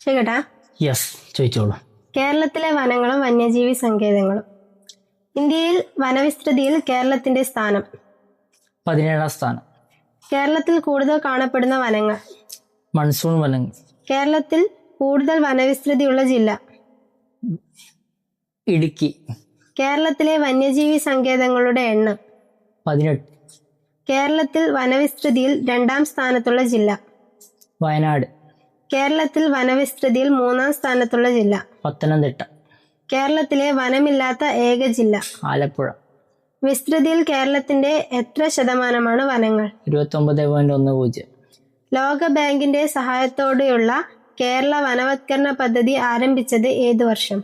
ശരിട്ടാ. യെസ്, ചോദിച്ചോളൂ. കേരളത്തിലെ വനങ്ങളും വന്യജീവി സങ്കേതങ്ങളും. ഇന്ത്യയിൽ വനവിസ്തൃതിയിൽ കേരളത്തിന്റെ സ്ഥാനം. 17ാം സ്ഥാനം. കേരളത്തിൽ കൂടുതൽ കാണപ്പെടുന്ന വനങ്ങൾ. മൺസൂൺ വനങ്ങൾ. കേരളത്തിൽ കൂടുതൽ വനവിസ്തൃതിയുള്ള ജില്ല. ഇടുക്കി. കേരളത്തിലെ വന്യജീവി സങ്കേതങ്ങളുടെ എണ്ണം. 18. കേരളത്തിൽ വനവിസ്തൃതിയിൽ 2ാം സ്ഥാനത്തുള്ള ജില്ല. വയനാട്. കേരളത്തിൽ വനവിസ്തൃതിയിൽ 3ാം സ്ഥാനത്തുള്ള ജില്ല. പത്തനംതിട്ട. കേരളത്തിലെ വനമില്ലാത്ത ഏക ജില്ല. ആലപ്പുഴ. വിസ്തൃതിയിൽ കേരളത്തിന്റെ എത്ര ശതമാനമാണ് വനങ്ങൾ? 29.10. ലോക ബാങ്കിന്റെ സഹായത്തോടെയുള്ള കേരള വനവത്കരണ പദ്ധതി ആരംഭിച്ചത് ഏത് വർഷം?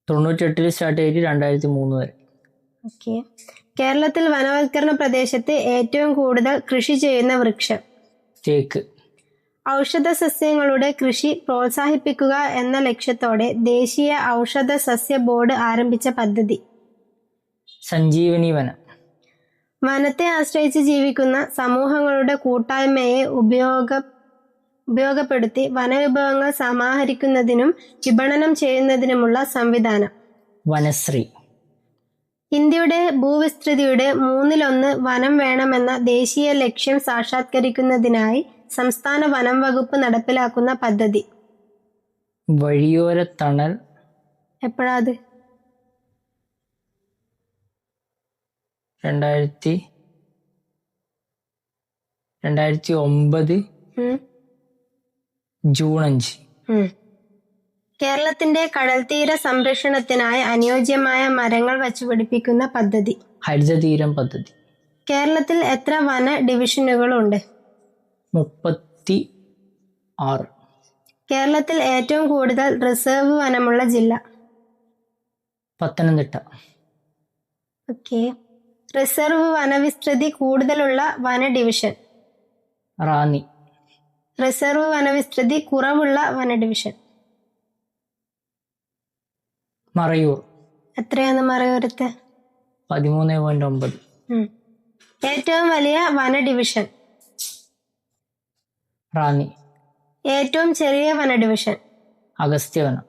98 സ്റ്റാർട്ട് ചെയ്തിട്ട് 2003 വരെ. ഓക്കെ. കേരളത്തിൽ വനവത്കരണ പ്രദേശത്ത് ഏറ്റവും കൂടുതൽ കൃഷി ചെയ്യുന്ന വൃക്ഷം? തേക്ക്. ഔഷധ സസ്യങ്ങളുടെ കൃഷി പ്രോത്സാഹിപ്പിക്കുക എന്ന ലക്ഷ്യത്തോടെ ദേശീയ ഔഷധ സസ്യ ബോർഡ് ആരംഭിച്ച പദ്ധതി? സഞ്ജീവനി വനം. വനത്തെ ആശ്രയിച്ച് ജീവിക്കുന്ന സമൂഹങ്ങളുടെ കൂട്ടായ്മയെ ഉപയോഗപ്പെടുത്തി വനവിഭവങ്ങൾ സമാഹരിക്കുന്നതിനും വിപണനം ചെയ്യുന്നതിനുമുള്ള സംവിധാനം? വനശ്രീ. ഇന്ത്യയുടെ ഭൂവിസ്തൃതിയുടെ 1/3 വനം വേണമെന്ന ദേശീയ ലക്ഷ്യം സാക്ഷാത്കരിക്കുന്നതിനായി സംസ്ഥാന വനം വകുപ്പ് നടപ്പിലാക്കുന്ന പദ്ധതി? വഴിയോര തണൽ. എപ്പോഴാ അത്? 2009 ജൂൺ 5. കേരളത്തിന്റെ കടൽത്തീര സംരക്ഷണത്തിനായി അനുയോജ്യമായ മരങ്ങൾ വച്ചുപിടിപ്പിക്കുന്ന പദ്ധതി? ഹരിതതീരം പദ്ധതി. കേരളത്തിൽ എത്ര വന ഡിവിഷനുകളുണ്ട്? 36. കേരളത്തിൽ ഏറ്റവും കൂടുതൽ റിസർവ് വനമുള്ള ജില്ല? പത്തനംതിട്ട. ഓക്കെ. റിസർവ് വനവിസ്തൃതി കൂടുതലുള്ള വന ഡിവിഷൻ? റാന്നി. റിസർവ് വനവിസ്തൃതി കുറവുള്ള വന ഡിവിഷൻ? മറയൂർ. എത്രയാണ് മറയൂരത്ത്? 13.9. ഏറ്റവും വലിയ വന ഡിവിഷൻ? റാന്നി. ഏറ്റവും ചെറിയ വന ഡിവിഷൻ? അഗസ്ത്യവനം.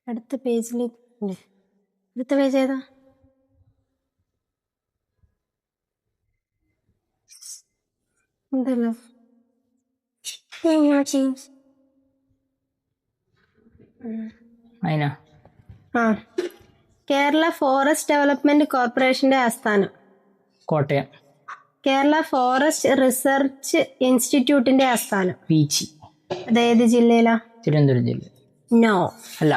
അടുത്ത പേജിലേക്ക്. അടുത്ത പേജ് ഏതാ? എന്തല്ലോ അതിനാ. കേരള ഫോറസ്റ്റ് ഡെവലപ്മെന്റ് കോർപ്പറേഷന്റെ ആസ്ഥാനം? കോട്ടയം. കേരള ഫോറസ്റ്റ് റിസർച്ച് ഇൻസ്റ്റിറ്റ്യൂട്ടിന്റെ ആസ്ഥാനം? പീച്ചി. അതേത് ജില്ലയിലാ? തിരുവനന്തപുരം ജില്ല. നോ. അല്ല,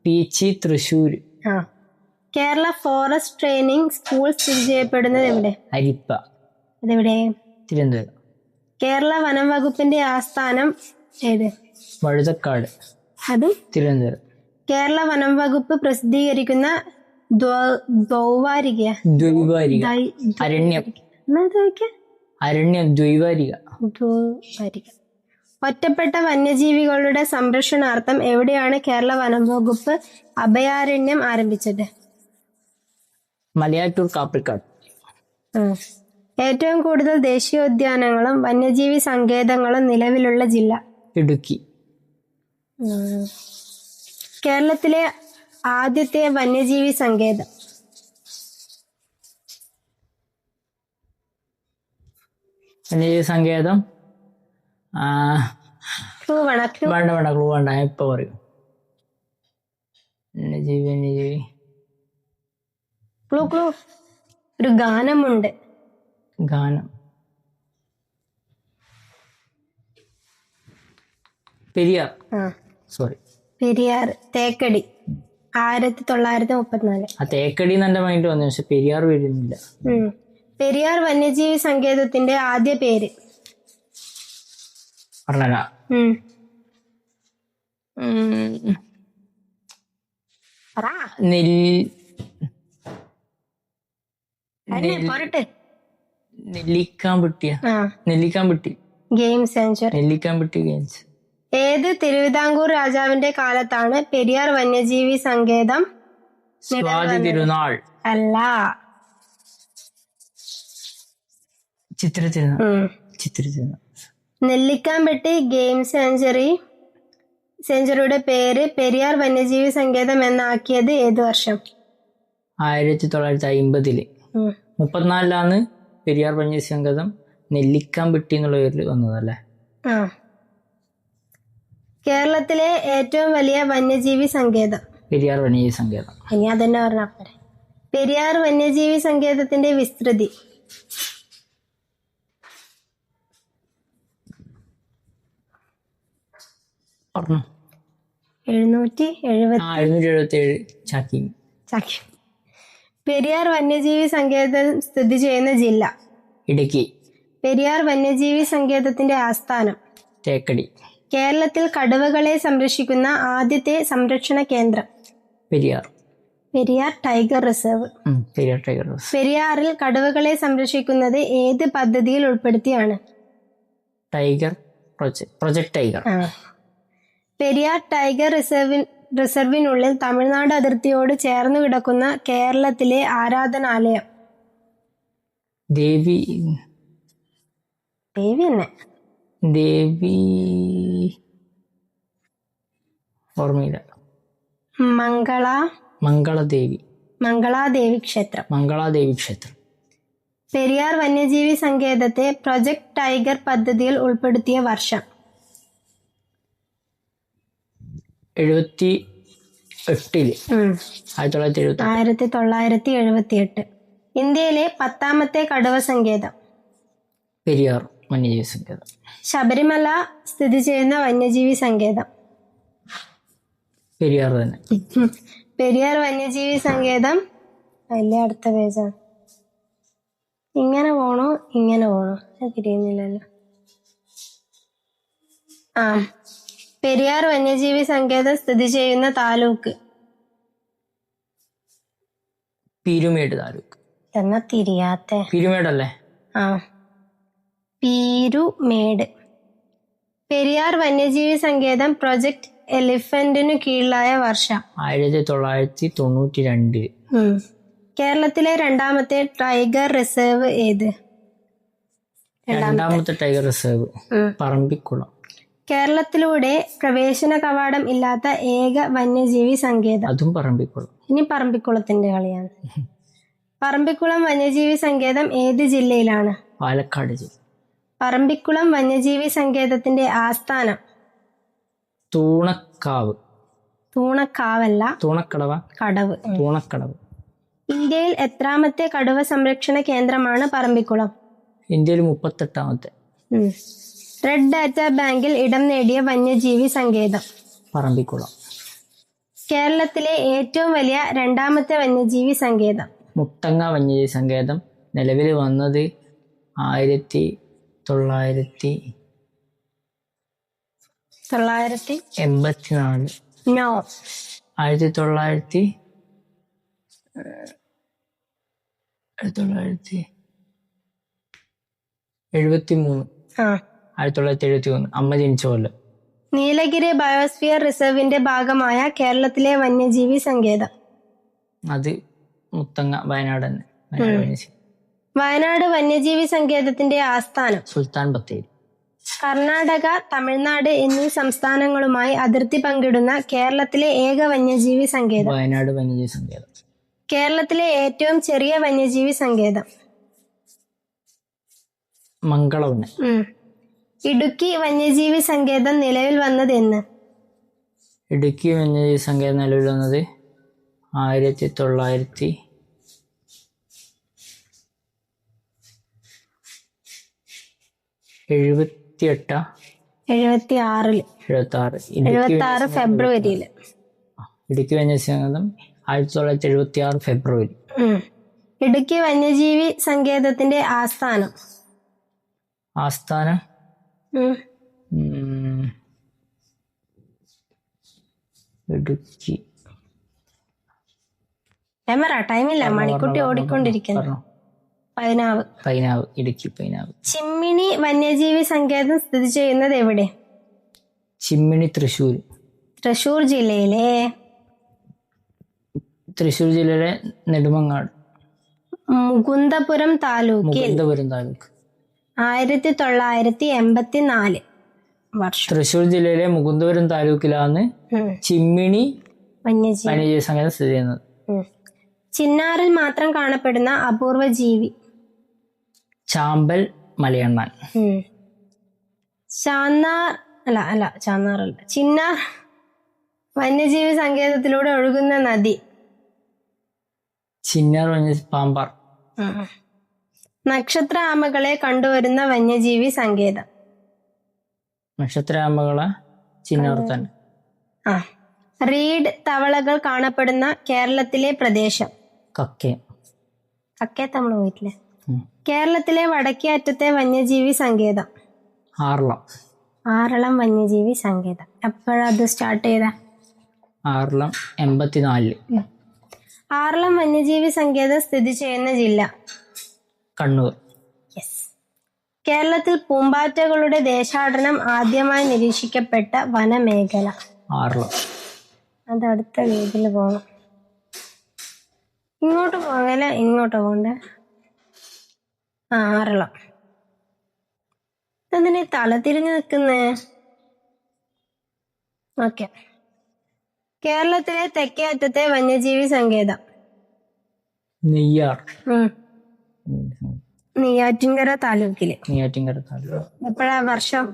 Peechi Thrissur. Kerala forest training school സ്ഥിതി ചെയ്യപ്പെടുന്നത് എവിടെ? അരിപ്പ. അതെവിടെ? തിരുവനന്തപുരം. കേരള വനം വകുപ്പിന്റെ ആസ്ഥാനം ഏത്? വഴുതക്കാട്. അത് തിരുവനന്തപുരം. കേരള വനം വകുപ്പ് പ്രസിദ്ധീകരിക്കുന്ന ദ്വൈവാരിക. അരണ്യം. ദ്വൈവാരിക. ഒറ്റപ്പെട്ട വന്യജീവികളുടെ സംരക്ഷണാർത്ഥം എവിടെയാണ് കേരള വനം വകുപ്പ് അഭയാരണ്യം ആരംഭിച്ചത്? മലയാറ്റൂർ കാപ്പിക്കാട്. ഏറ്റവും കൂടുതൽ ദേശീയോദ്യാനങ്ങളും വന്യജീവി സങ്കേതങ്ങളും നിലവിലുള്ള ജില്ല? ഇടുക്കി. കേരളത്തിലെ ആദ്യത്തെ വന്യജീവി സങ്കേതം? വന്യജീവി സങ്കേതം ക്ലൂ വേണ്ട. ക്ലൂ വേണ്ട, ഇപ്പൊ പറയൂ. വന്യജീവി ക്ലൂ. ഒരു ഗാനമുണ്ട്. ഗാനം. പെരിയാർ. സോറി, പെരിയാർ. തേക്കടി. 1934. ആ തേക്കടി എന്നെ മൈൻഡ് വന്നു, പക്ഷെ പെരിയാർ വരുന്നില്ല. പെരിയാർ വന്യജീവി സങ്കേതത്തിന്റെ ആദ്യ പേര് പറഞ്ഞ? നെല്ലിക്കാമ്പട്ടി ഗെയിം സെഞ്ചുറി. നെല്ലിക്കാമ്പട്ടി ഗെയിംസ്. ഏത് തിരുവിതാംകൂർ രാജാവിന്റെ കാലത്താണ് പെരിയാർ വന്യജീവി സങ്കേതം? സ്വാതി തിരുനാൾ. അല്ല, ചിത്ര തിരുനാൾ. നെല്ലിക്കാമ്പെട്ടി ഗെയിം സെഞ്ചുറിയുടെ പേര് പെരിയാർ വന്യജീവി സങ്കേതം എന്നാക്കിയത് ഏത് വർഷം? 1950. 34 പെരിയാർ വന്യജീവി സങ്കേതം നെല്ലിക്കാമ്പെട്ടി എന്നുള്ള പേരിൽ വന്നതല്ലേ? ആ. കേരളത്തിലെ ഏറ്റവും വലിയ വന്യജീവി സങ്കേതം? പെരിയാർ വന്യജീവി സങ്കേതം. ഇനി അതന്നെ പറഞ്ഞാ പോരെ. പെരിയാർ വന്യജീവി സങ്കേതത്തിന്റെ വിസ്തൃതി? 777 ചാക്കി. പെരിയാർ വന്യജീവി സങ്കേതം സ്ഥിതി ചെയ്യുന്ന ജില്ല? ഇടുക്കി. പെരിയാർ വന്യജീവി സങ്കേതത്തിന്റെ ആസ്ഥാനം? തേക്കടി. കേരളത്തിൽ കടുവകളെ സംരക്ഷിക്കുന്ന ആദ്യത്തെ സംരക്ഷണ കേന്ദ്രം? Periyar. Periyar tiger reserve. Periyar tiger reserve. പെരിയാറിൽ കടുവകളെ സംരക്ഷിക്കുന്നത് ഏത് പദ്ധതിയിൽ ഉൾപ്പെടുത്തിയാണ്? Tiger project tiger. Periyar tiger റിസർവിനുള്ളിൽ തമിഴ്നാട് അതിർത്തിയോട് ചേർന്നു കിടക്കുന്ന കേരളത്തിലെ ആരാധനാലയം? ദേവി തന്നെ. ഓർമ്മയില്ല. മംഗളാദേവി ക്ഷേത്രം. പെരിയാർ വന്യജീവി സങ്കേതത്തെ പ്രൊജക്ട് ടൈഗർ പദ്ധതിയിൽ ഉൾപ്പെടുത്തിയ വർഷം? 1978. ഇന്ത്യയിലെ 10ാമത്തെ കടുവ സങ്കേതം? പെരിയാർ വന്യജീവി സങ്കേതം. ശബരിമല സ്ഥിതി ചെയ്യുന്ന വന്യജീവി സങ്കേതം? പെരിയാർ തന്നെ. പെരിയാർ വന്യജീവി സങ്കേതം അല്ലേ? അടുത്ത പേജാണ്. ഇങ്ങനെ പോണോ തിരിയുന്നില്ലല്ലോ. പെരിയാർ വന്യജീവി സങ്കേതം സ്ഥിതി ചെയ്യുന്ന താലൂക്ക്? പീരുമേട് താലൂക്ക്. എന്നാ തിരിയാത്ത? പീരുമേടല്ലേ? പീരുമേട്. പെരിയാർ വന്യജീവി സങ്കേതം പ്രൊജക്ട് എലിഫന്റിനു കീഴിലായ വർഷം? 1992. കേരളത്തിലെ രണ്ടാമത്തെ ടൈഗർ റിസർവ് ഏത്? രണ്ടാമത്തെ ടൈഗർ റിസർവ് പറമ്പിക്കുളം. കേരളത്തിലൂടെ പ്രവേശന കവാടം ഇല്ലാത്ത ഏക വന്യജീവി സങ്കേതം? അതും പറമ്പിക്കുളം. ഇനി പറമ്പിക്കുളത്തിന്റെ കളിയാണ്. പറമ്പിക്കുളം വന്യജീവി സങ്കേതം ഏത് ജില്ലയിലാണ്? പാലക്കാട് ജില്ല. പറമ്പിക്കുളം വന്യജീവി സങ്കേതത്തിന്റെ ആസ്ഥാനം? തൂണക്കാവല്ല, തൂണക്കടവ്. ഇന്ത്യയിൽ എത്രാമത്തെ കടുവ സംരക്ഷണ കേന്ദ്രമാണ് പറമ്പിക്കുളം? ഇന്ത്യയിൽ 38ാമത്തെ. റെഡ് ഡാറ്റ ബാങ്കിൽ ഇടം നേടിയ വന്യജീവി സങ്കേതം? പറമ്പിക്കുളം. കേരളത്തിലെ ഏറ്റവും വലിയ രണ്ടാമത്തെ വന്യജീവി സങ്കേതം? മുത്തങ്ങ വന്യജീവി സങ്കേതം. നിലവിൽ വന്നത് 1984. നോ, 1973. 1973. അമ്മ ജനിച്ച കൊല്ലം. നീലഗിരി ബയോസ്ഫിയർ റിസർവിന്റെ ഭാഗമായ കേരളത്തിലെ വന്യജീവി സങ്കേതം? അത് മുത്തങ്ങ, വയനാട് തന്നെ. വയനാട് വന്യജീവി സങ്കേതത്തിന്റെ ആസ്ഥാനം? സുൽത്താൻ ബത്തേരി. കർണാടക, തമിഴ്നാട് എന്നീ സംസ്ഥാനങ്ങളുമായി അതിർത്തി പങ്കിടുന്ന കേരളത്തിലെ ഏക വന്യജീവി സങ്കേതം? വയനാട് വന്യജീവി സങ്കേതം. കേരളത്തിലെ ഏറ്റവും ചെറിയ വന്യജീവി സങ്കേതം? മംഗളവന. ഇടുക്കി വന്യജീവി സങ്കേതം നിലവിൽ വന്നത് എന്ന്? ഇടുക്കി വന്യജീവി സങ്കേതം നിലവിൽ വന്നത് 1978. 76 ഫെബ്രുവരിയിൽ. ഇടുക്കി വന്യജീവി സങ്കേതം 1976 ഫെബ്രുവരി. ഇടുക്കി വന്യജീവി സങ്കേതത്തിന്റെ ആസ്ഥാനം? ഇടുക്കി. ടൈമില്ല, മണിക്കുട്ടി ഓടിക്കൊണ്ടിരിക്കുന്നു. പൈനാവ്. ഇടുക്കി പൈനാവ്. ചിമ്മിണി വന്യജീവി സങ്കേതം സ്ഥിതി ചെയ്യുന്നത് എവിടെ? ചിമ്മിണി തൃശ്ശൂർ ജില്ലയിലെ നെടുമങ്ങാട്. മുകുന്ദപുരം താലൂക്ക്. 1984 വർഷം. തൃശ്ശൂർ ജില്ലയിലെ മുകുന്ദപുരം താലൂക്കിലാണ് ചിമ്മിണി വന്യജീവി. വന്യജീവി സങ്കേതം സ്ഥിതി ചെയ്യുന്നത്. ചിന്നാറിൽ മാത്രം കാണപ്പെടുന്ന അപൂർവ ജീവി. ചാമ്പൽ മലയണ്ണാൻ. ചിന്നാർ വന്യജീവി സങ്കേതത്തിലൂടെ ഒഴുകുന്ന നദി. ചിന്നാർ വന്യജീവി പാമ്പാർ. നക്ഷത്ര ആമകളെ കണ്ടുവരുന്ന വന്യജീവി സങ്കേതം. നക്ഷത്രാമകളെ ചിന്നാർ തന്നെ. റീഡ് തവളകൾ കാണപ്പെടുന്ന കേരളത്തിലെ പ്രദേശം. കക്കയത്ത് നമ്മൾ പോയിട്ടില്ലേ? കേരളത്തിലെ വടക്കേ അറ്റത്തെ വന്യജീവി സങ്കേതം. ആറളം വന്യജീവി സങ്കേതം. എപ്പോഴത് സ്റ്റാർട്ട് ചെയ്ത? ആറളം 84. ആറളം വന്യജീവി സങ്കേതം സ്ഥിതി ചെയ്യുന്ന ജില്ല കണ്ണൂർ. കേരളത്തിൽ പൂമ്പാറ്റകളുടെ ദേശാടനം ആദ്യമായി നിരീക്ഷിക്കപ്പെട്ട വനമേഖല. ആറളം. അത് അടുത്ത പേജിൽ പോകണം. ഇങ്ങോട്ട് പോകല, ഇങ്ങോട്ട് പോകണ്ടേ? ആറളം. എന്തിനാ തല തിരിഞ്ഞു നിൽക്കുന്നേ? ഓക്കെ. കേരളത്തിലെ തെക്കേ അറ്റത്തെ വന്യജീവി സങ്കേതം. നെയ്യാറ്റിൻകര താലൂക്കില്. എപ്പോഴാ വർഷം?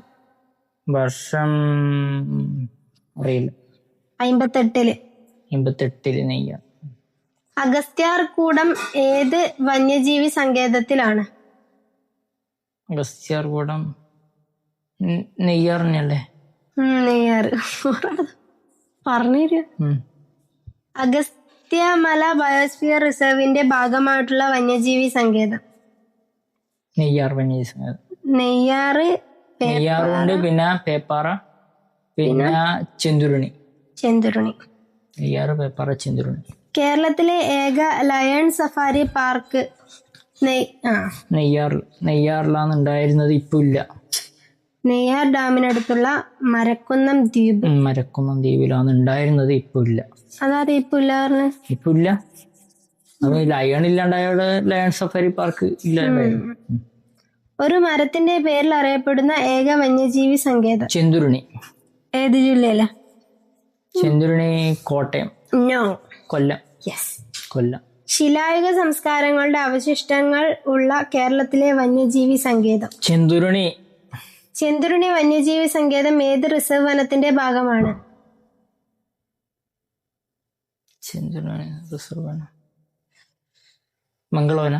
അറിയില്ല. 58. നെയ്യാർ. അഗസ്ത്യാർകൂടം ഏത് വന്യജീവി സങ്കേതത്തിലാണ്? അഗസ്ത്യാർകൂടം നെയ്യാറിനല്ലേ? നെയ്യാർ പറഞ്ഞു. അഗസ്ത്യമല ബയോസ്ഫിയർ റിസർവിന്റെ ഭാഗമായിട്ടുള്ള വന്യജീവി സങ്കേതം. നെയ്യാർ വന്യജീവി സങ്കേതം. നെയ്യാറുണ്ട്, പിന്നെ പേപ്പാറ, പിന്നെ ചെന്തുരുണി. നെയ്യാറ്, പേപ്പാറ, ചെന്തുരുണി. കേരളത്തിലെ ഏക ലയൺ സഫാരി പാർക്ക് നെയ്യാറിലാണ് ഉണ്ടായിരുന്നത്, ഇപ്പൊ ഇല്ല. നെയ്യാർ ഡാമിനടുത്തുള്ള മരക്കുന്നം ദ്വീപിലാണ് ഉണ്ടായിരുന്നത്, ഇപ്പൊ ഇല്ല. അതായത് ഇപ്പൊ ഇല്ല. അത് ലയൺ ഇല്ലാണ്ടായോടെ ലയൺ സഫാരി പാർക്ക് ഇല്ലാണ്ടായിരുന്നു. ഒരു മരത്തിന്റെ പേരിൽ അറിയപ്പെടുന്ന ഏക വന്യജീവി സങ്കേതം. ചെന്തുരുണി. ഏത് ജില്ലയില? ചെന്തുരുണി കോട്ടയം. കൊല്ലം. ശിലായുഗ സംസ്കാരങ്ങളുടെ അവശിഷ്ടങ്ങൾ ഉള്ള കേരളത്തിലെ വന്യജീവി സങ്കേതം. ചെന്തുരുണി വന്യജീവി സങ്കേതം ഏത് റിസർവ് വനത്തിന്റെ ഭാഗമാണ്? ചെന്തുരുണി റിസർവ് വനം മംഗളവന.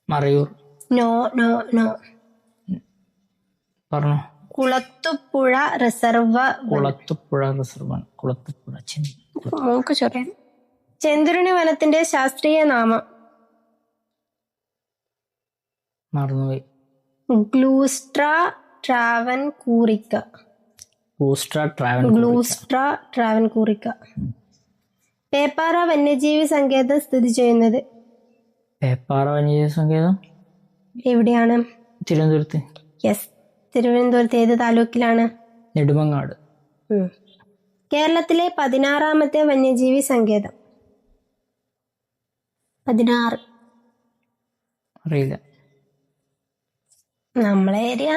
മറയൂർ. പറഞ്ഞോ. കുളത്തുപുഴ റിസർവ്. ചെന്തുരുണി വനത്തിന്റെ ശാസ്ത്രീയ നാമം? മറന്നുപോയി. ഗ്ലൂസ്ട്ര ട്രാവൻകൂറിക്ക. പേപ്പാറ വന്യജീവി സങ്കേതം സ്ഥിതി ചെയ്യുന്നത്? പേപ്പാറ വന്യജീവി സങ്കേതം എവിടെയാണ്? തിരുവനന്തപുരത്ത്. തിരുവനന്തപുരത്ത് ഏത് താലൂക്കിലാണ്? നെടുമങ്ങാട്. കേരളത്തിലെ 16ാമത്തെ വന്യജീവി സങ്കേതം? 16. അറിയില്ല. നമ്മളെ ഏരിയ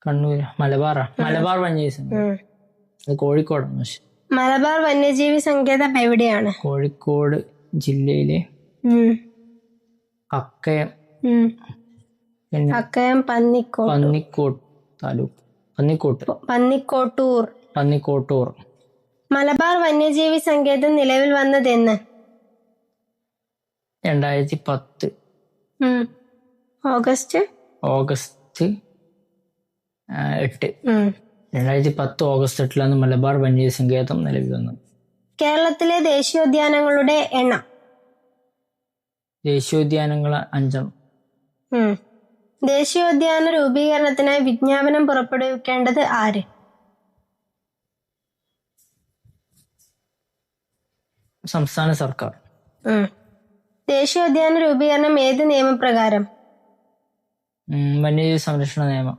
കണ്ണൂര്. മലബാർ വന്യജീവി സങ്കേതം. കോഴിക്കോടാണ്. മലബാർ വന്യജീവി സങ്കേതം എവിടെയാണ്? കോഴിക്കോട് ജില്ലയിലെ കക്കയം. പന്നിക്കോട്ട് താലൂക്ക്. പന്നിക്കോട്ടൂർ. മലബാർ വന്യജീവി സങ്കേതം നിലവിൽ വന്നതെന്ന്? 2010. ഓഗസ്റ്റ് 8. 2010 ഓഗസ്റ്റ് 8 മലബാർ വന്യജീവി സങ്കേതം നിലവിൽ വന്നത്. കേരളത്തിലെ ദേശീയോദ്യാനങ്ങളുടെ എണ്ണം? ദേശീയോദ്യാനങ്ങൾ 5. ദേശീയോദ്യാന രൂപീകരണത്തിനായി വിജ്ഞാപനം പുറപ്പെടുവിക്കേണ്ടത് ആര്? സംസ്ഥാന സർക്കാർ. ദേശീയോദ്യാന രൂപീകരണം ഏത് നിയമപ്രകാരം? വന്യജീവി സംരക്ഷണ നിയമം.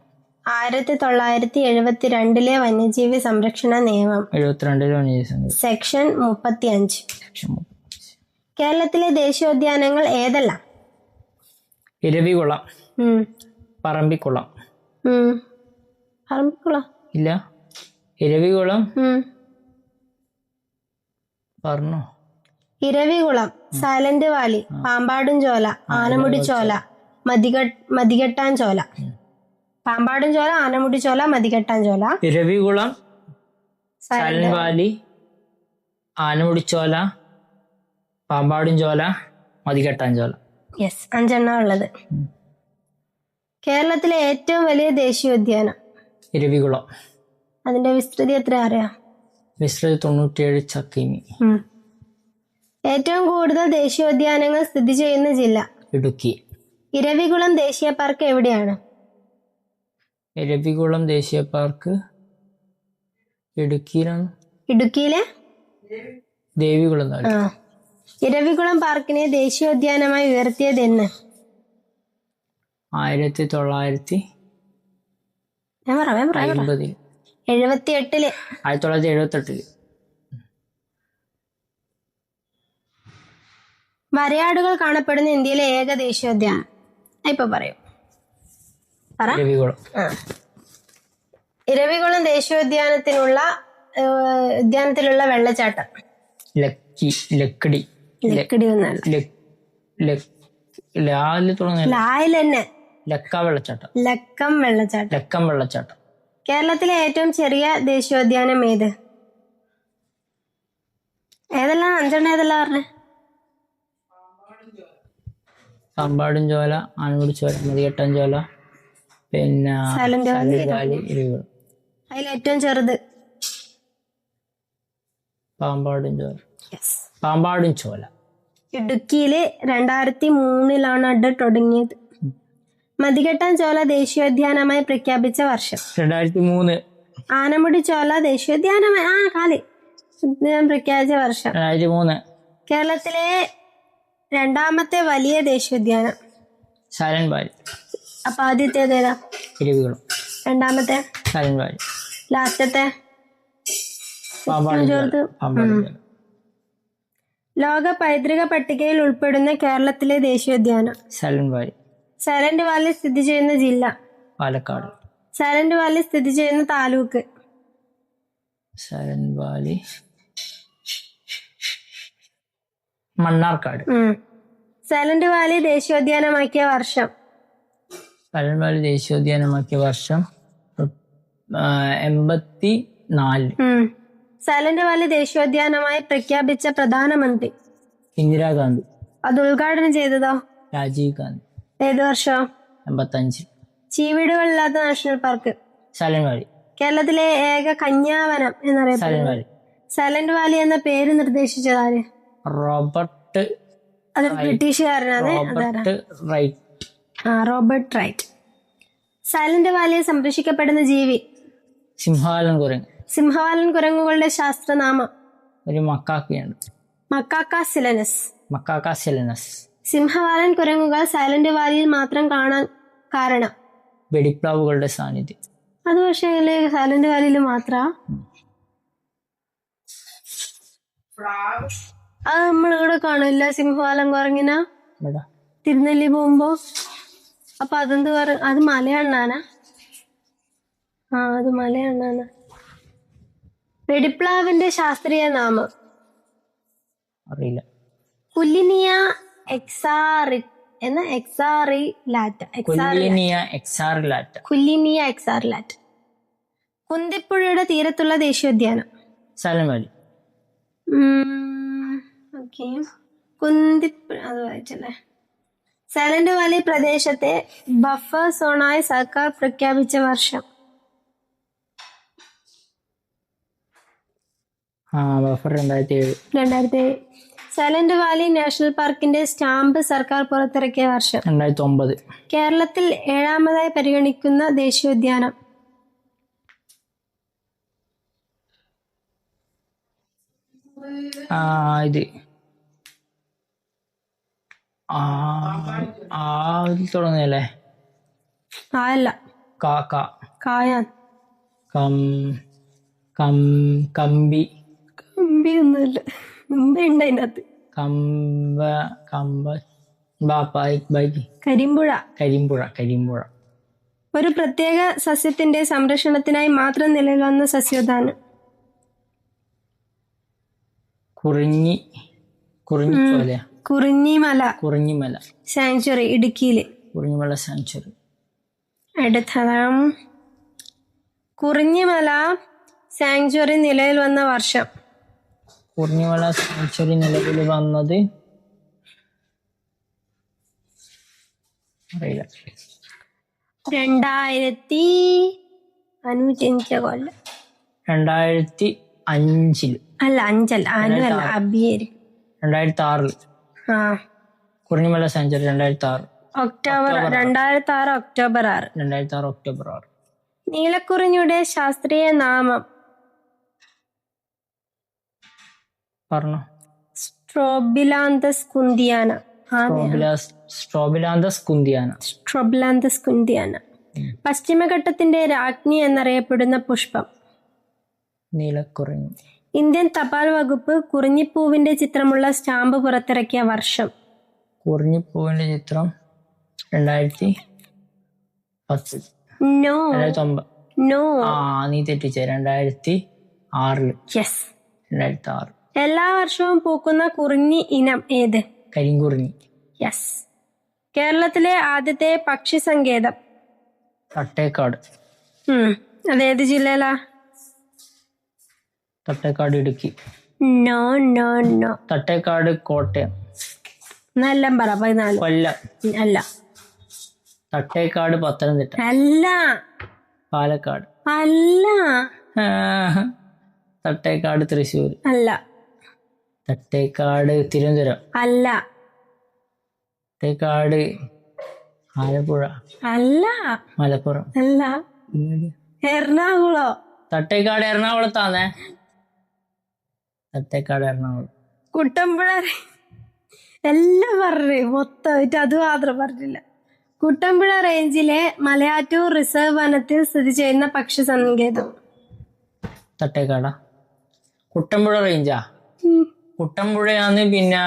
1972 വന്യജീവി സംരക്ഷണ നിയമം 72 വന്യജീവി സംഘം. സെക്ഷൻ 35. കേരളത്തിലെ ദേശീയോദ്യാനങ്ങൾ ഏതെല്ലാം? ഇരവികുളം, ഉം. പറമ്പിക്കുളം. ഉം. പറമ്പിക്കുളം. ഇല്ല, ഇരവികുളം ഉം. പറഞ്ഞോ. ഇരവികുളം, സൈലന്റ് വാലി, പാമ്പാടും ചോല, ആനമുടി ചോല, മതികെട്ടാൻ ചോല. പാമ്പാടും ചോല, ആനമുടി ചോല, മതികെട്ടാൻ ചോല. ഇരവികുളം, സൈലന്റ് വാലി, ആനമുടിച്ചോല, പാമ്പാടും ചോല, മതികെട്ടാൻ ചോല. യെസ്, 5 എണ്ണം ഉള്ളത്. കേരളത്തിലെ ഏറ്റവും വലിയ ദേശീയോദ്യാനം? ഇരവികുളം. അതിന്റെ വിസ്തൃതി എത്ര അറിയാം? വിസ്തൃതി 97 ചക്കിമി. ഏറ്റവും കൂടുതൽ ദേശീയോദ്യാനങ്ങൾ സ്ഥിതി ചെയ്യുന്ന ജില്ല? ഇടുക്കി. ഇരവികുളം ദേശീയ പാർക്ക് എവിടെയാണ്? ഇരവികുളം ദേശീയ പാർക്ക് ഇടുക്കിയിലാണ്. ഇടുക്കിയിലെ ദേവികുളം. ഇരവികുളം പാർക്കിനെ ദേശീയോദ്യാനമായി ഉയർത്തിയത് എന്ന്? 1950. 78. 1978. വരയാടുകൾ കാണപ്പെടുന്ന ഇന്ത്യയിലെ ഏക ദേശീയോദ്യാനം? ഇപ്പൊ പറയൂ. ഇരവികുളം. ഇരവികുളം ഉദ്യാനത്തിലുള്ള വെള്ളച്ചാട്ടം? ലക്കിടി. ലക്കിടി ഒന്നല്ല. ലായിൽ തന്നെ. ലക്കം വെള്ളച്ചാട്ടം. ലക്കം വെള്ളച്ചാട്ടം. കേരളത്തിലെ ഏറ്റവും ചെറിയ ദേശീയോദ്യാനം ഏത്? ഏതെല്ലാം? 5 എണ്ണം ഏതെല്ലാം പറഞ്ഞേ? പാമ്പാടും ചോല, ആനമുടി ചോല, മതികെട്ടാൻ ചോല, പിന്നെ സൈലന്റ് വാലി, ഇരവികുളം. അതിൽ ഏറ്റവും ചെറുത് പാമ്പാടും ചോല. ഇടുക്കിയില് 2003 അത് തുടങ്ങിയത്. മതികെട്ടാൻ ചോല ദേശീയോദ്യാനമായി പ്രഖ്യാപിച്ച വർഷം? 2003. ആനമുടി ചോല ദേശീയോദ്യാനമായി പ്രഖ്യാപിച്ച വർഷം? 2003. കേരളത്തിലെ രണ്ടാമത്തെ വലിയ ദേശീയോദ്യാനം? Silent Valley. അപ്പൊ ആദ്യത്തേതേതാ? ഇരവികുളം. രണ്ടാമത്തെ? Silent Valley. ലാസ്റ്റത്തെ? പാമ്പാടും ചോല. ലോക പൈതൃക പട്ടികയിൽ ഉൾപ്പെടുന്ന കേരളത്തിലെ ദേശീയോദ്യാനം? Silent Valley. സൈലന്റ് വാലി സ്ഥിതി ചെയ്യുന്ന ജില്ല? പാലക്കാട്. സൈലന്റ് വാലി സ്ഥിതി ചെയ്യുന്ന താലൂക്ക്? Silent Valley Mannarkkad. Silent Valley ദേശീയോദ്യാനമാക്കിയ വർഷം? സൈലന്റ് വാലി ദേശീയോദ്യാനമാക്കിയ വർഷം 84. സൈലന്റ് വാലി ദേശീയോദ്യാനമായി പ്രഖ്യാപിച്ച പ്രധാനമന്ത്രി? ഇന്ദിരാഗാന്ധി. അത് ഉദ്ഘാടനം ചെയ്തതോ? രാജീവ് ഗാന്ധി. ഏത് വർഷം? 85. ചീവീടുകളില്ലാത്ത നാഷണൽ പാർക്ക്? Silent Valley. കേരളത്തിലെ ഏക കന്യാവനം എന്നറിയപ്പെടുന്നത്? സൈലന്റ് വാലി എന്ന പേര് നിർദ്ദേശിച്ചതാര്? റോബർട്ട്. അത് ബ്രിട്ടീഷുകാരനാണ്. Robert Wright. സൈലന്റ് വാലിയിൽ സംരക്ഷിക്കപ്പെടുന്ന ജീവി? സിംഹവാലൻ കുരങ്ങ്. സിംഹവാലൻ കുരങ്ങുകളുടെ ശാസ്ത്രനാമം? ഒരു മക്കാക്കയുണ്ട്. മക്കാക്ക സിലനസ്. സിലനസ്. സിംഹവാലൻ കുരങ്ങുകൾ സൈലന്റ് വാലിയിൽ മാത്രം കാണാൻ കാരണം? വെടിപ്ലാവുകളുടെ സാന്നിധ്യം. അത് പക്ഷേ സൈലന്റ് വാലിയിൽ മാത്ര? അത് നമ്മളിവിടെ കാണില്ല സിംഹവാലൻ കുരങ്ങിന തിരുനെല്ലി പോകുമ്പോ. അപ്പൊ അതെന്ത് അത് മലയണ്ണാനാ? അത് മലയണ്ണാന. വെടിപ്ലാവിന്റെ ശാസ്ത്രീയ നാമം? അറിയില്ല. കുല്ലിനിയ എക്സാറിലാറ്റ. കുന്തിപ്പുഴയുടെ തീരത്തുള്ള ദേശീയോദ്യാനം? Silent Valley. അത് വായിച്ചല്ലേ. സൈലന്റ് വാലി പ്രദേശത്തെ ബഫർ സോണായി സർക്കാർ പ്രഖ്യാപിച്ച വർഷം? ബഫർ 2007. സൈലന്റ് വാലി നാഷണൽ പാർക്കിന്റെ സ്റ്റാമ്പ് സർക്കാർ പുറത്തിറക്കിയ വർഷം? 2009. കേരളത്തിൽ 7ാമതായി പരിഗണിക്കുന്ന ദേശീയോദ്യാനം? ഇത് തുടങ്ങിയല്ലേ? അല്ല, കായ. കമ്പി. കമ്പി ഒന്നുമില്ല. കമ്പി ഉണ്ട് അതിൻ്റെ അകത്ത്. കരിമ്പുഴ. ഒരു പ്രത്യേക സസ്യത്തിന്റെ സംരക്ഷണത്തിനായി മാത്രം നിലവിൽ വന്ന സസ്യോദ്യാനം. കുറിഞ്ഞിമല സാങ്ച്വറി, ഇടുക്കിയില്. കുറിഞ്ഞിമല സാങ്ച്വറി. അടുത്തതാം കുറിഞ്ഞിമല സാങ്ച്വറി നിലവിൽ വന്ന വർഷം. കുറിഞ്ഞിമല സാങ്ച്വറി നിലവിൽ വന്നത് അറിയില്ല. 2005 അല്ല, 2006 കുറിഞ്ഞിമല സാങ്ച്വറി 2006 ഒക്ടോബർ 6. 2006 ഒക്ടോബർ 6. നീലക്കുറിഞ്ഞിയുടെ ശാസ്ത്രീയ നാമം പറഞ്ഞോ. സ്ട്രോബിലാന്തസ് കുന്തിയാന. സ്ട്രോബിലാന്തസ് കുന്തിയാന. പശ്ചിമഘട്ടത്തിന്റെ രാജ്ഞി എന്നറിയപ്പെടുന്ന പുഷ്പം. നീലക്കുറിഞ്ഞി. ഇന്ത്യൻ തപാൽ വകുപ്പ് കുറിഞ്ഞിപ്പൂവിന്റെ ചിത്രമുള്ള സ്റ്റാമ്പ് പുറത്തിറക്കിയ വർഷം. കുറിഞ്ഞിപ്പൂവിന്റെ ചിത്രം 2010. നോ. നീ തെറ്റിച്ച 2006. യെസ്. 2006. എല്ലാ വർഷവും പൂക്കുന്ന കുറിഞ്ഞി ഇനം ഏത്? കരിങ്കുറിഞ്ഞി. യെസ്. കേരളത്തിലെ ആദ്യത്തെ പക്ഷി സങ്കേതം. തട്ടേക്കാട്. അതേത് ജില്ലയിലാ? തട്ടേക്കാട് ഇടുക്കി. നോ. തട്ടേക്കാട് കോട്ടയം. എല്ലാം പറ. 14. കൊല്ലം. അല്ല. തട്ടേക്കാട് പത്തനംതിട്ട. അല്ല. പാലക്കാട്. അല്ല. തട്ടേക്കാട് തൃശ്ശൂർ. അല്ല. തട്ടേക്കാട് തിരുവനന്തപുരം. അല്ല. തട്ടേക്കാട് ആലപ്പുഴ. അല്ല. മലപ്പുറം. അല്ല. എറണാകുളം. തട്ടേക്കാട് എറണാകുളത്താന്നേ. തട്ടേക്കാട് എറണാകുളം. കുട്ടമ്പുഴ. എല്ലാം പറഞ്ഞു മൊത്തമായിട്ട്, അത് മാത്രം പറഞ്ഞില്ല. കുട്ടമ്പുഴ റേഞ്ചിലെ മലയാറ്റൂർ റിസർവ് വനത്തിൽ സ്ഥിതി ചെയ്യുന്ന പക്ഷി സങ്കേതം. തട്ടേക്കാടാ. കുട്ടമ്പുഴ റേഞ്ചാ. കുട്ടമ്പുഴയാന്ന് പിന്നെ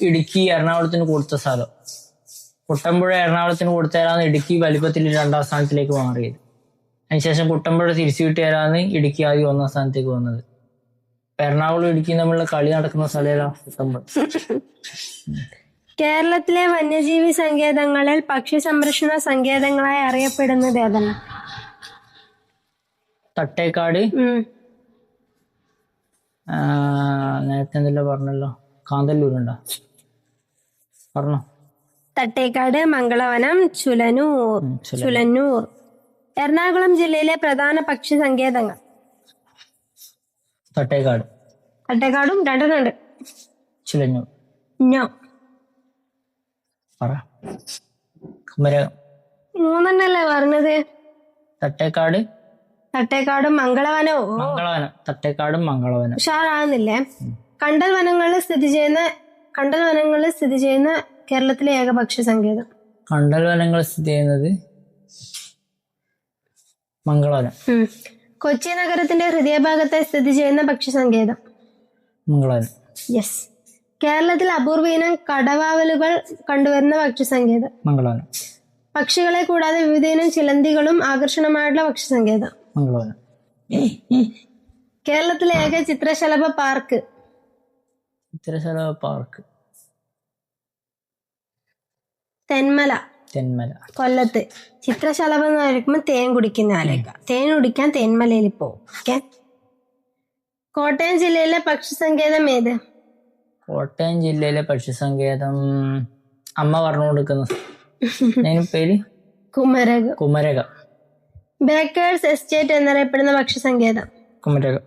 ഇടുക്കി എറണാകുളത്തിന് കൊടുത്ത സ്ഥലം. കുട്ടമ്പുഴ എറണാകുളത്തിന് കൊടുത്തരാന്ന് ഇടുക്കി വലിപ്പത്തിൽ 2ാം സ്ഥാനത്തിലേക്ക് മാറിയത്. അതിനുശേഷം കുട്ടമ്പുഴ തിരിച്ചു കിട്ടിയാലാണ് ഇടുക്കി ആദ്യം 1ാം സ്ഥാനത്തേക്ക് വന്നത്. എറണാകുളം ഇടുക്കി തമ്മിലുള്ള കളി നടക്കുന്ന സ്ഥലം കുട്ടമ്പുഴ. കേരളത്തിലെ വന്യജീവി സങ്കേതങ്ങളിൽ പക്ഷി സംരക്ഷണ സങ്കേതങ്ങളായി അറിയപ്പെടുന്നത് ഏതാണ്? തട്ടേക്കാട്. നേരത്തെ എന്തെല്ലാം പറഞ്ഞല്ലോ. കാന്തല്ലൂരുണ്ടോ? പറഞ്ഞോ. തട്ടേക്കാട്, മംഗളവനം, ചുലന്നൂർ. എറണാകുളം ജില്ലയിലെ പ്രധാന പക്ഷി സങ്കേതങ്ങൾ. തട്ടേക്കാടും 2 ചുലന്നൂർ. നോ. പറ. കുമരകം. 3 പറഞ്ഞത്. തട്ടേക്കാടും മംഗളവനവും. തട്ടേക്കാടും മംഗളവനം. ഉഷാറാകുന്നില്ലേ? കണ്ടൽ വനങ്ങളിൽ സ്ഥിതി ചെയ്യുന്ന കേരളത്തിലെ ഏക പക്ഷി സങ്കേതം. കണ്ടൽ വനങ്ങൾ സ്ഥിതി ചെയ്യുന്നത് മംഗളവനം. കൊച്ചി നഗരത്തിന്റെ ഹൃദയഭാഗത്തായി സ്ഥിതി ചെയ്യുന്ന പക്ഷി സങ്കേതം. മംഗളവനം. യെസ്. കേരളത്തിൽ അപൂർവ ഇനം കടവാവലുകൾ കണ്ടുവരുന്ന പക്ഷി സങ്കേതം. മംഗളവനം. പക്ഷികളെ കൂടാതെ വിവിധ ഇനം ചിലന്തികളും ആകർഷണമായിട്ടുള്ള പക്ഷി സങ്കേതം. മംഗളവനം. കേരളത്തിലെ ഏക ചിത്രശലഭ പാർക്ക്. തെന്മല. കൊല്ലത്ത്. ചിത്രശലഭം എന്ന് പറയുമ്പോൾ തേൻ കുടിക്കുന്ന ആലേക്ക. തേൻ കുടിക്കാൻ തെന്മലയിൽ പോകും. ഓക്കെ. കോട്ടയം ജില്ലയിലെ പക്ഷി സങ്കേതം ഏത്? കോട്ടയം ജില്ലയിലെ പക്ഷി സങ്കേതം അമ്മ പറഞ്ഞു കൊടുക്കുന്ന പേര് കുമരകം. ബേക്കേഴ്സ് എസ്റ്റേറ്റ് എന്നറിയപ്പെടുന്ന പക്ഷി സങ്കേതം. കുമരകം.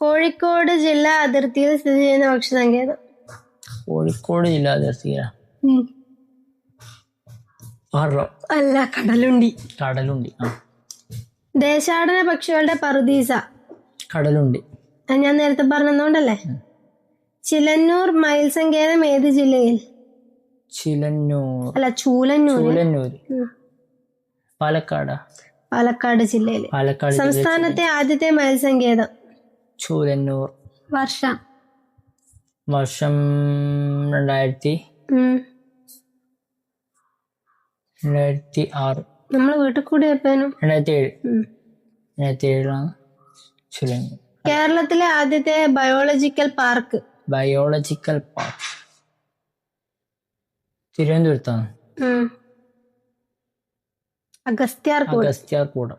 കോഴിക്കോട് ജില്ലാ അതിർത്തിയിൽ സ്ഥിതി ചെയ്യുന്ന പക്ഷി സങ്കേതം. കോഴിക്കോട് ജില്ലാ അതിർത്തിയിലാ? അല്ല, കടലുണ്ടി. ദേശാടന പക്ഷികളുടെ പറുദീസ. കടലുണ്ടി. ഞാൻ നേരത്തെ പറഞ്ഞതുകൊണ്ടല്ലേ. ചിലന്നൂർ മയിൽ സങ്കേതം ഏത് ജില്ലയിൽ? ചൂലന്നൂർ. പാലക്കാട്. പാലക്കാട് ജില്ലയിൽ. പാലക്കാട് ജില്ല. സംസ്ഥാനത്തെ ആദ്യത്തെ മത്സ്യസങ്കേതം. ചൂലന്നൂർ. വർഷം. വർഷം 2006. നമ്മള് വീട്ടിൽ കൂടി എപ്പോഴും 2007 ചൂലന്നൂർ. കേരളത്തിലെ ആദ്യത്തെ ബയോളജിക്കൽ പാർക്ക്. ബയോളജിക്കൽ പാർക്ക് തിരുവനന്തപുരത്താണ്. അഗസ്ത്യാർകൂടം.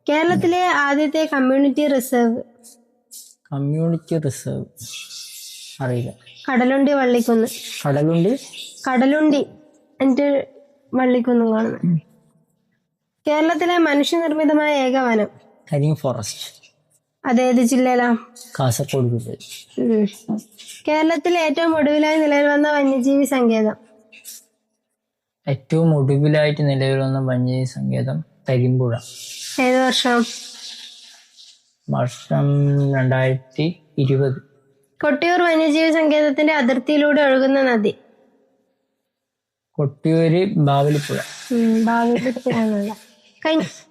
കേരളത്തിലെ ആദ്യത്തെ കമ്മ്യൂണിറ്റി റിസർവ്. അറിയില്ല. കടലുണ്ടി വള്ളിക്കുന്ന്. കടലുണ്ടി എന്റെ വള്ളിക്കുന്ന് കാണുന്നത്. കേരളത്തിലെ മനുഷ്യനിർമ്മിതമായ ഏക വനം. കരിം ഫോറസ്റ്റ്. അതേത് ജില്ലയിലാ? കാസർഗോഡ് ജില്ലയിൽ. കേരളത്തിലെ ഏറ്റവും ഒടുവിലായി നിലവിൽ വന്ന വന്യജീവി സങ്കേതം. ഏറ്റവും ഒടുവിലായിട്ട് നിലവിൽ വന്ന വന്യജീവി സങ്കേതം കരിമ്പുഴ. ഏത് വർഷം? വർഷം 2020. കൊട്ടിയൂർ വന്യജീവി സങ്കേതത്തിന്റെ അതിർത്തിയിലൂടെ ഒഴുകുന്ന നദി. കൊട്ടിയൂര് ബാവലിപ്പുഴ. ബാവലിപ്പുഴ കഴിഞ്ഞു.